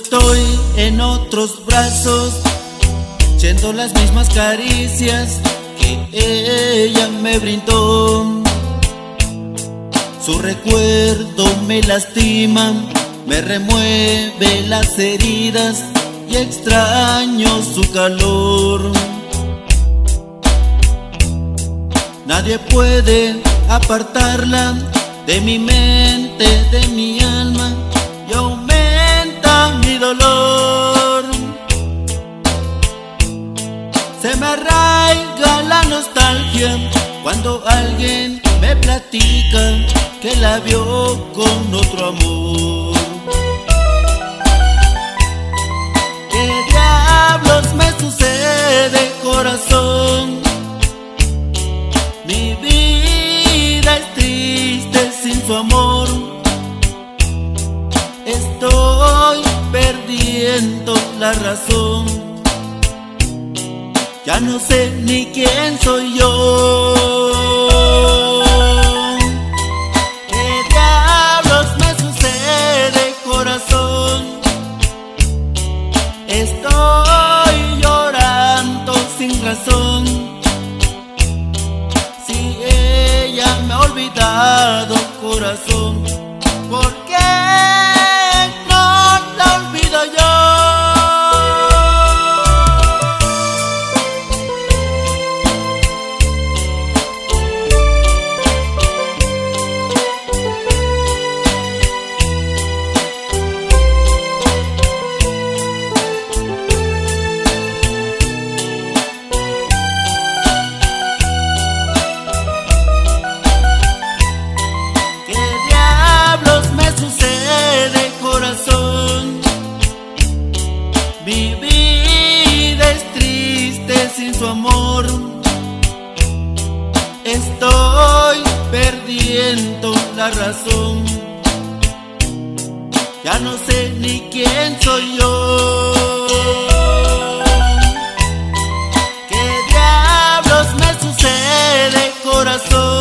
estoy en otros brazos, siento las mismas caricias que ella me brindó. Su recuerdo me lastima, me remueve las heridas y extraño su calor. Nadie puede apartarla de mi mente, de mi alma, y aumenta mi dolor. Se me arraiga la nostalgia cuando alguien me platica que la vio con otro amor. ¿Qué diablos me sucede, corazón? Mi vida es triste sin su amor. Estoy perdiendo la razón. Ya no sé ni quién soy yo. ¿Qué diablos me sucede, corazón? Estoy llorando sin razón. Si ella me ha olvidado, corazón, ¿por qué no la olvido yo? Mi vida es triste sin su amor. Estoy perdiendo la razón. Ya no sé ni quién soy yo. ¿Qué diablos me sucede, corazón?